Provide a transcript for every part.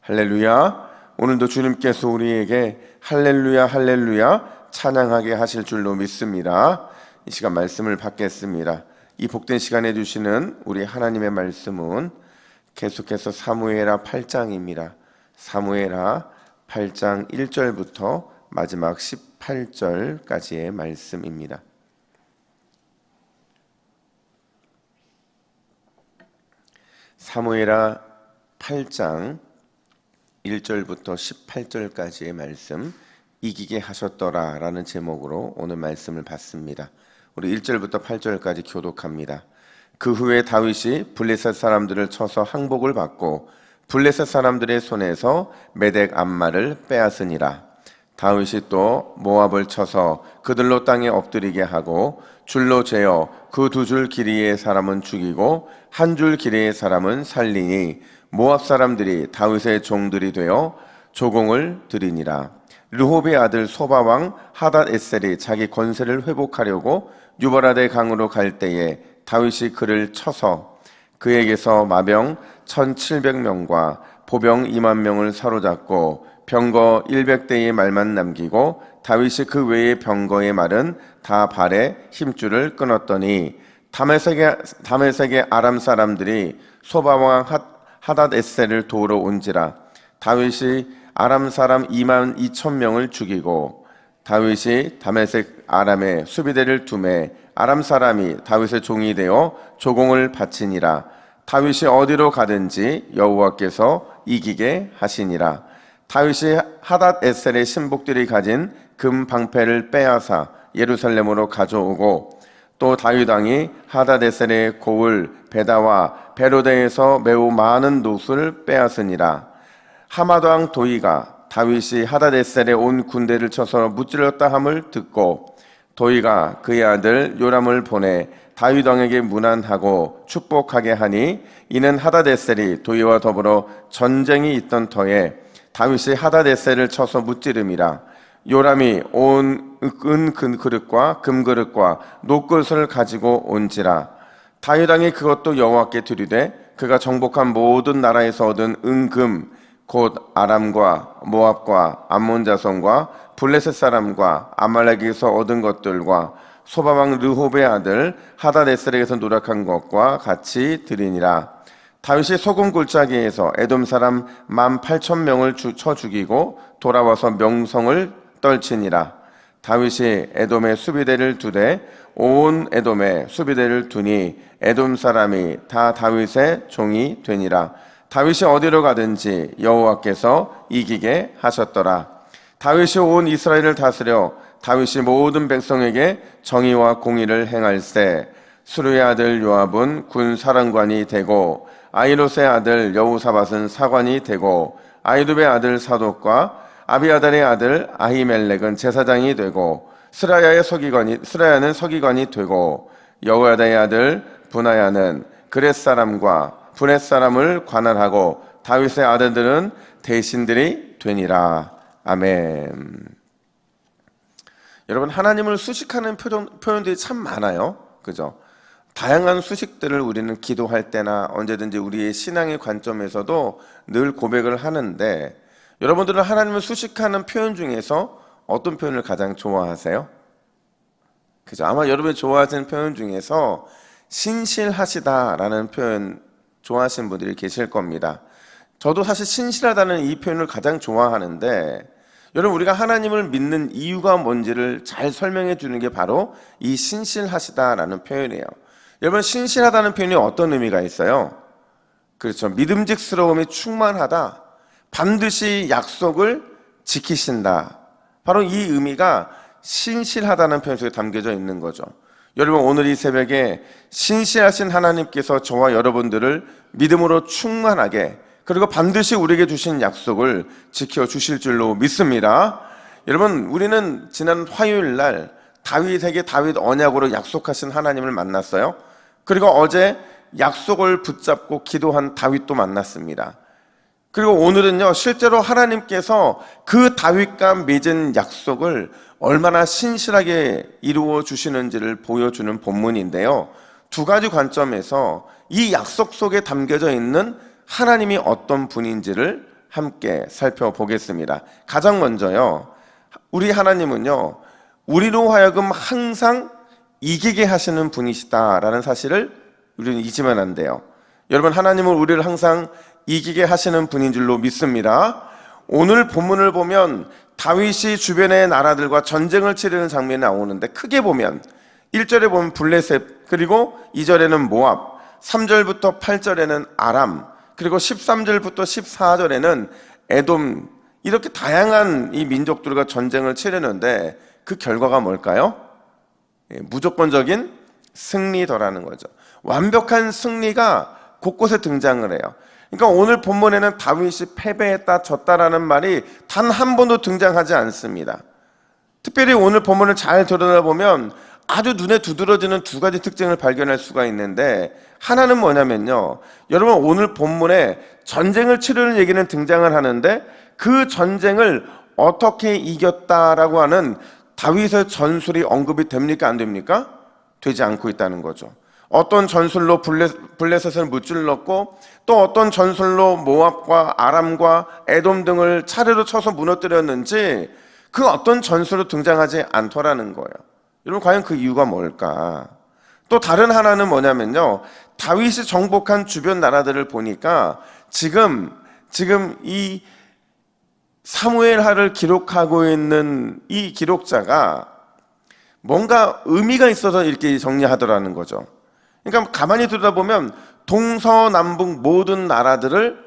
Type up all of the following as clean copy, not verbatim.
할렐루야. 오늘도 주님께서 우리에게 할렐루야 할렐루야 찬양하게 하실 줄로 믿습니다. 이 시간 말씀을 받겠습니다. 이 복된 시간에 주시는 우리 하나님의 말씀은 계속해서 사무엘하 8장입니다. 사무엘하 8장 1절부터 마지막 18절까지의 말씀입니다. 사무엘하 8장 1절부터 18절까지의 말씀, 이기게 하셨더라 라는 제목으로 오늘 말씀을 받습니다. 우리 1절부터 8절까지 교독합니다. 그 후에 다윗이 블레셋 사람들을 쳐서 항복을 받고 블레셋 사람들의 손에서 메덱 암마를 빼앗으니라. 다윗이 또 모압을 쳐서 그들로 땅에 엎드리게 하고 줄로 재어 그 두 줄 길이의 사람은 죽이고 한 줄 길이의 사람은 살리니 모압 사람들이 다윗의 종들이 되어 조공을 드리니라. 르홉의 아들 소바왕 하닷에셀이 자기 권세를 회복하려고 유버라데 강으로 갈 때에 다윗이 그를 쳐서 그에게서 마병 1700명과 보병 2만 명을 사로잡고 병거 100대의 말만 남기고 다윗이 그 외의 병거의 말은 다 발에 힘줄을 끊었더니 다메섹의 아람 사람들이 소바왕 하닷에셀을 도우러 온지라. 다윗이 아람 사람 2만 2천 명을 죽이고 다윗이 다메섹 아람에 수비대를 두매 아람 사람이 다윗의 종이 되어 조공을 바치니라. 다윗이 어디로 가든지 여호와께서 이기게 하시니라. 다윗이 하닷에셀의 신복들이 가진 금 방패를 빼앗아 예루살렘으로 가져오고 또 다윗 왕이 하닷에셀의 고을 베다와 베로데에서 매우 많은 노수를 빼앗으니라. 하맛 왕 도이가 다윗이 하닷에셀에 온 군대를 쳐서 무찔렀다 함을 듣고 도이가 그의 아들 요람을 보내 다윗 왕에게 문안하고 축복하게 하니 이는 하닷에셀이 도이와 더불어 전쟁이 있던 터에 다윗이 하닷에셀을 쳐서 무찌름이라. 요람이 온 은 그릇과 금그릇과 녹그릇을 가지고 온지라. 다윗 왕이 그것도 여호와께 드리되 그가 정복한 모든 나라에서 얻은 은금 곧 아람과 모압과 암몬 자손과 블레셋 사람과 아말렉에서 얻은 것들과 소바왕 르홉의 아들 하닷에셀에게서 노력한 것과 같이 드리니라. 다윗이 소금 골짜기에서 에돔 사람 18,000명을 쳐 죽이고 돌아와서 명성을 떨치니라. 다윗이 에돔의 수비대를 두되 온 에돔에 수비대를 두니 에돔 사람이 다 다윗의 종이 되니라. 다윗이 어디로 가든지 여호와께서 이기게 하셨더라. 다윗이 온 이스라엘을 다스려 다윗이 모든 백성에게 정의와 공의를 행할세. 수르의 아들 요압은 군 사령관이 되고 아히롯의 아들 여호사밧은 사관이 되고 아히두베의 아들 사독과 아비아달의 아들 아히멜렉은 제사장이 되고 스라야는 서기관이 되고 여호야다의 아들 분하야는 그렛 사람과 분헷 사람을 관할하고 다윗의 아들들은 대신들이 되니라. 아멘. 여러분, 하나님을 수식하는 표현들이 참 많아요. 그죠? 다양한 수식들을 우리는 기도할 때나 언제든지 우리의 신앙의 관점에서도 늘 고백을 하는데, 여러분들은 하나님을 수식하는 표현 중에서 어떤 표현을 가장 좋아하세요? 그죠? 아마 여러분이 좋아하시는 표현 중에서 신실하시다라는 표현 좋아하시는 분들이 계실 겁니다. 저도 사실 신실하다는 이 표현을 가장 좋아하는데, 여러분, 우리가 하나님을 믿는 이유가 뭔지를 잘 설명해 주는 게 바로 이 신실하시다라는 표현이에요. 여러분, 신실하다는 표현이 어떤 의미가 있어요? 그렇죠. 믿음직스러움이 충만하다. 반드시 약속을 지키신다. 바로 이 의미가 신실하다는 표현 속에 담겨져 있는 거죠. 여러분, 오늘 이 새벽에 신실하신 하나님께서 저와 여러분들을 믿음으로 충만하게, 그리고 반드시 우리에게 주신 약속을 지켜주실 줄로 믿습니다. 여러분, 우리는 지난 화요일 날 다윗에게 다윗 언약으로 약속하신 하나님을 만났어요. 그리고 어제 약속을 붙잡고 기도한 다윗도 만났습니다. 그리고 오늘은요, 실제로 하나님께서 그 다윗과 맺은 약속을 얼마나 신실하게 이루어 주시는지를 보여주는 본문인데요, 두 가지 관점에서 이 약속 속에 담겨져 있는 하나님이 어떤 분인지를 함께 살펴보겠습니다. 가장 먼저요, 우리 하나님은요, 우리로 하여금 항상 이기게 하시는 분이시다라는 사실을 우리는 잊으면 안 돼요. 여러분, 하나님은 우리를 항상 이기게 하시는 분인 줄로 믿습니다. 오늘 본문을 보면 다윗이 주변의 나라들과 전쟁을 치르는 장면이 나오는데, 크게 보면 1절에 보면 블레셋, 그리고 2절에는 모압, 3절부터 8절에는 아람, 그리고 13절부터 14절에는 에돔, 이렇게 다양한 이 민족들과 전쟁을 치르는데 그 결과가 뭘까요? 무조건적인 승리더라는 거죠. 완벽한 승리가 곳곳에 등장을 해요. 그러니까 오늘 본문에는 다윗이 패배했다, 졌다라는 말이 단 한 번도 등장하지 않습니다. 특별히 오늘 본문을 잘 들여다보면 아주 눈에 두드러지는 두 가지 특징을 발견할 수가 있는데, 하나는 뭐냐면요, 여러분, 오늘 본문에 전쟁을 치르는 얘기는 등장을 하는데 그 전쟁을 어떻게 이겼다라고 하는 다윗의 전술이 언급이 됩니까, 안 됩니까? 되지 않고 있다는 거죠. 어떤 전술로 블레셋을 무찔렀고, 또 어떤 전술로 모압과 아람과 에돔 등을 차례로 쳐서 무너뜨렸는지 그 어떤 전술로 등장하지 않더라는 거예요. 여러분, 과연 그 이유가 뭘까? 또 다른 하나는 뭐냐면요, 다윗이 정복한 주변 나라들을 보니까 지금 이 사무엘하를 기록하고 있는 이 기록자가 뭔가 의미가 있어서 이렇게 정리하더라는 거죠. 그러니까 가만히 들여다보면 동서남북 모든 나라들을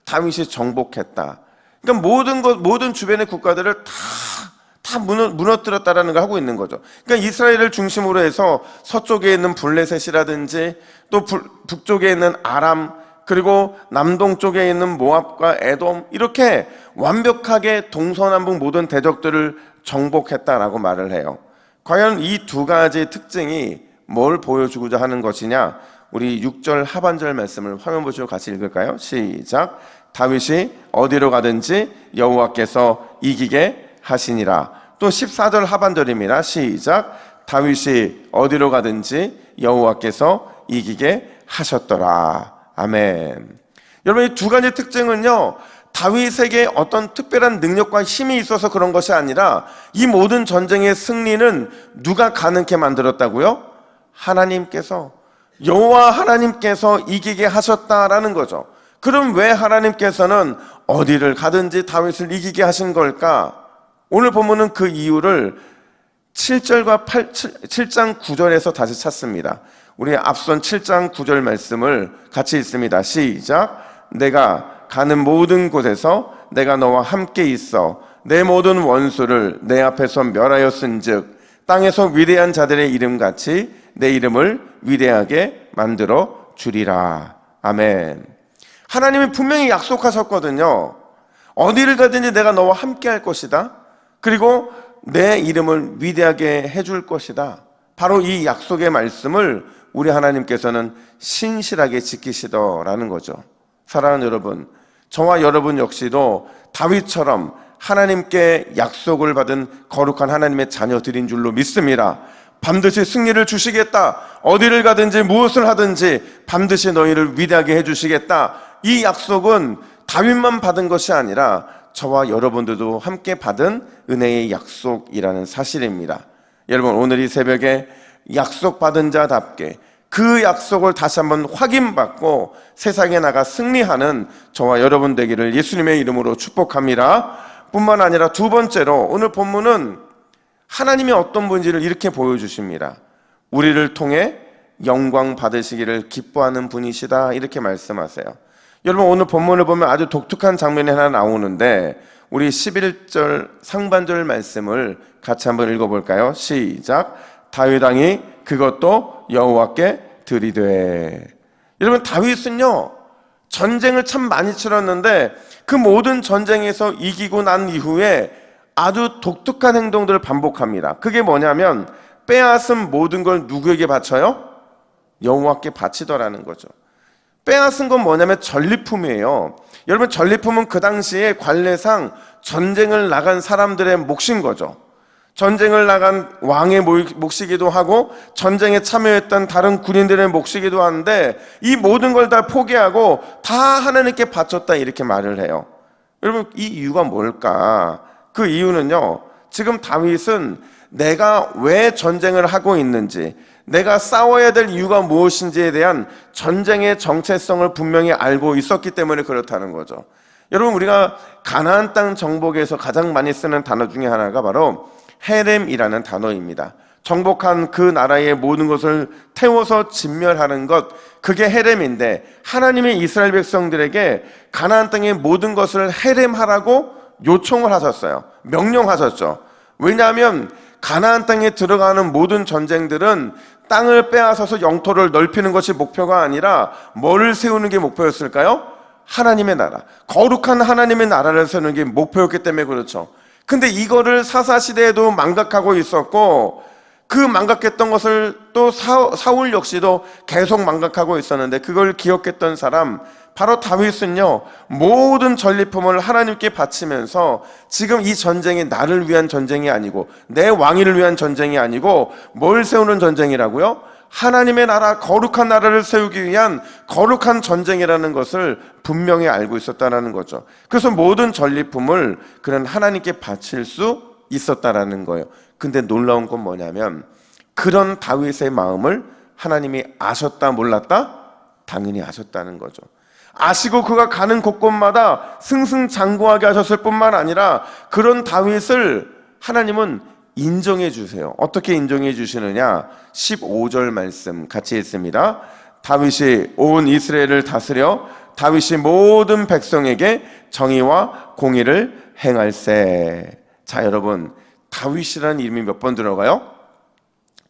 다윗이 정복했다. 그러니까 모든 주변의 국가들을 다 무너뜨렸다라는 걸 하고 있는 거죠. 그러니까 이스라엘을 중심으로 해서 서쪽에 있는 블레셋이라든지, 또 북쪽에 있는 아람, 그리고 남동쪽에 있는 모압과 에돔, 이렇게 완벽하게 동서남북 모든 대적들을 정복했다라고 말을 해요. 과연 이 두 가지 특징이 뭘 보여주고자 하는 것이냐? 우리 6절 하반절 말씀을 화면 보시고 같이 읽을까요? 시작. 다윗이 어디로 가든지 여호와께서 이기게 하시니라. 또 14절 하반절입니다. 시작. 다윗이 어디로 가든지 여호와께서 이기게 하셨더라. 아멘. 여러분, 이 두 가지 특징은요, 다윗에게 어떤 특별한 능력과 힘이 있어서 그런 것이 아니라 이 모든 전쟁의 승리는 누가 가능케 만들었다고요? 하나님께서, 여호와 하나님께서 이기게 하셨다라는 거죠. 그럼 왜 하나님께서는 어디를 가든지 다윗을 이기게 하신 걸까? 오늘 본문은 그 이유를 7장 9절에서 다시 찾습니다. 우리 앞선 7장 9절 말씀을 같이 읽습니다. 시작. 내가 가는 모든 곳에서 내가 너와 함께 있어 내 모든 원수를 내 앞에서 멸하였은즉 땅에서 위대한 자들의 이름같이 내 이름을 위대하게 만들어 주리라. 아멘. 하나님이 분명히 약속하셨거든요. 어디를 가든지 내가 너와 함께 할 것이다. 그리고 내 이름을 위대하게 해줄 것이다. 바로 이 약속의 말씀을 우리 하나님께서는 신실하게 지키시더라는 거죠. 사랑하는 여러분, 저와 여러분 역시도 다윗처럼 하나님께 약속을 받은 거룩한 하나님의 자녀들인 줄로 믿습니다. 반드시 승리를 주시겠다. 어디를 가든지 무엇을 하든지 반드시 너희를 위대하게 해주시겠다. 이 약속은 다윗만 받은 것이 아니라 저와 여러분들도 함께 받은 은혜의 약속이라는 사실입니다. 여러분, 오늘 이 새벽에 약속받은 자답게 그 약속을 다시 한번 확인받고 세상에 나가 승리하는 저와 여러분 되기를 예수님의 이름으로 축복합니다. 뿐만 아니라 두 번째로 오늘 본문은 하나님이 어떤 분인지를 이렇게 보여주십니다. 우리를 통해 영광 받으시기를 기뻐하는 분이시다, 이렇게 말씀하세요. 여러분, 오늘 본문을 보면 아주 독특한 장면이 하나 나오는데 우리 11절 상반절 말씀을 같이 한번 읽어볼까요? 시작. 다윗 왕이 그것도 여호와께 드리되. 여러분, 다윗은요 전쟁을 참 많이 치렀는데 그 모든 전쟁에서 이기고 난 이후에 아주 독특한 행동들을 반복합니다. 그게 뭐냐면 빼앗은 모든 걸 누구에게 바쳐요? 여호와께 바치더라는 거죠. 빼앗은 건 뭐냐면 전리품이에요. 여러분, 전리품은 그 당시에 관례상 전쟁을 나간 사람들의 몫인 거죠. 전쟁을 나간 왕의 몫이기도 하고 전쟁에 참여했던 다른 군인들의 몫이기도 하는데 이 모든 걸 다 포기하고 다 하나님께 바쳤다, 이렇게 말을 해요. 여러분, 이 이유가 뭘까? 그 이유는요, 지금 다윗은 내가 왜 전쟁을 하고 있는지, 내가 싸워야 될 이유가 무엇인지에 대한 전쟁의 정체성을 분명히 알고 있었기 때문에 그렇다는 거죠. 여러분, 우리가 가나안 땅 정복에서 가장 많이 쓰는 단어 중에 하나가 바로 헤렘이라는 단어입니다. 정복한 그 나라의 모든 것을 태워서 진멸하는 것, 그게 헤렘인데, 하나님이 이스라엘 백성들에게 가나안 땅의 모든 것을 헤렘하라고 요청을 하셨어요. 명령하셨죠. 왜냐하면 가나안 땅에 들어가는 모든 전쟁들은 땅을 빼앗아서 영토를 넓히는 것이 목표가 아니라 뭐를 세우는 게 목표였을까요? 하나님의 나라, 거룩한 하나님의 나라를 세우는 게 목표였기 때문에 그렇죠. 근데 이거를 사사시대에도 망각하고 있었고, 그 망각했던 것을 또 사울 역시도 계속 망각하고 있었는데, 그걸 기억했던 사람 바로 다윗은요, 모든 전리품을 하나님께 바치면서 지금 이 전쟁이 나를 위한 전쟁이 아니고 내 왕위를 위한 전쟁이 아니고 뭘 세우는 전쟁이라고요? 하나님의 나라, 거룩한 나라를 세우기 위한 거룩한 전쟁이라는 것을 분명히 알고 있었다는 거죠. 그래서 모든 전리품을 그는 하나님께 바칠 수 있었다라는 거예요. 근데 놀라운 건 뭐냐면, 그런 다윗의 마음을 하나님이 아셨다 몰랐다? 당연히 아셨다는 거죠. 아시고 그가 가는 곳곳마다 승승장구하게 하셨을 뿐만 아니라 그런 다윗을 하나님은 인정해 주세요. 어떻게 인정해 주시느냐? 15절 말씀 같이 읽습니다. 다윗이 온 이스라엘을 다스려 다윗이 모든 백성에게 정의와 공의를 행할세. 자, 여러분, 다윗이라는 이름이 몇 번 들어가요?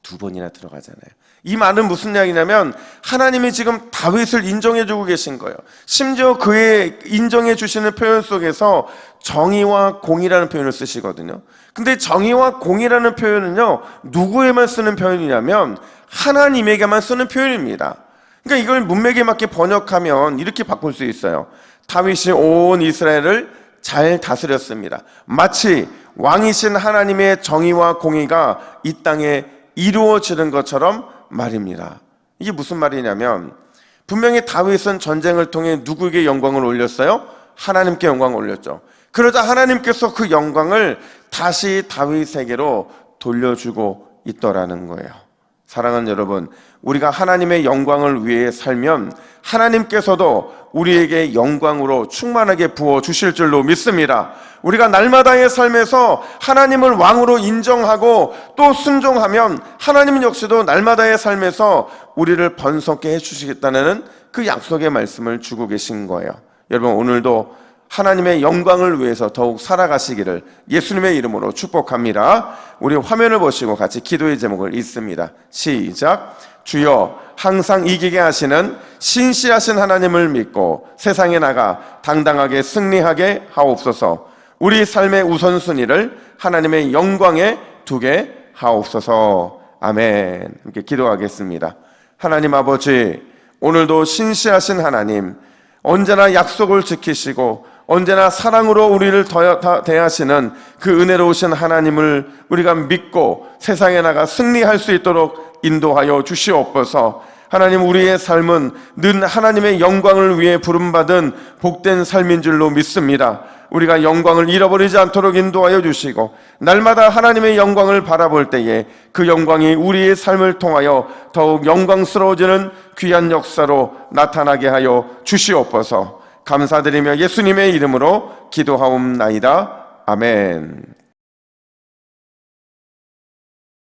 2번이나 들어가잖아요. 이 말은 무슨 이야기냐면, 하나님이 지금 다윗을 인정해주고 계신 거예요. 심지어 그의 인정해 주시는 표현 속에서 정의와 공의라는 표현을 쓰시거든요. 근데 정의와 공의라는 표현은요, 누구에만 쓰는 표현이냐면 하나님에게만 쓰는 표현입니다. 그러니까 이걸 문맥에 맞게 번역하면 이렇게 바꿀 수 있어요. 다윗이 온 이스라엘을 잘 다스렸습니다. 마치 왕이신 하나님의 정의와 공의가 이 땅에 이루어지는 것처럼 말입니다. 이게 무슨 말이냐면, 분명히 다윗은 전쟁을 통해 누구에게 영광을 올렸어요? 하나님께 영광을 올렸죠. 그러자 하나님께서 그 영광을 다시 다윗에게로 돌려주고 있더라는 거예요. 사랑하는 여러분, 우리가 하나님의 영광을 위해 살면 하나님께서도 우리에게 영광으로 충만하게 부어주실 줄로 믿습니다. 우리가 날마다의 삶에서 하나님을 왕으로 인정하고 또 순종하면 하나님 역시도 날마다의 삶에서 우리를 번성케 해주시겠다는 그 약속의 말씀을 주고 계신 거예요. 여러분, 오늘도 하나님의 영광을 위해서 더욱 살아가시기를 예수님의 이름으로 축복합니다. 우리 화면을 보시고 같이 기도의 제목을 읽습니다. 시작. 주여, 항상 이기게 하시는 신실하신 하나님을 믿고 세상에 나가 당당하게 승리하게 하옵소서. 우리 삶의 우선순위를 하나님의 영광에 두게 하옵소서. 아멘. 함께 기도하겠습니다. 하나님 아버지, 오늘도 신실하신 하나님, 언제나 약속을 지키시고 언제나 사랑으로 우리를 대하시는 그 은혜로우신 하나님을 우리가 믿고 세상에 나가 승리할 수 있도록 인도하여 주시옵소서. 하나님, 우리의 삶은 늘 하나님의 영광을 위해 부름받은 복된 삶인 줄로 믿습니다. 우리가 영광을 잃어버리지 않도록 인도하여 주시고, 날마다 하나님의 영광을 바라볼 때에 그 영광이 우리의 삶을 통하여 더욱 영광스러워지는 귀한 역사로 나타나게 하여 주시옵소서. 감사드리며 예수님의 이름으로 기도하옵나이다. 아멘.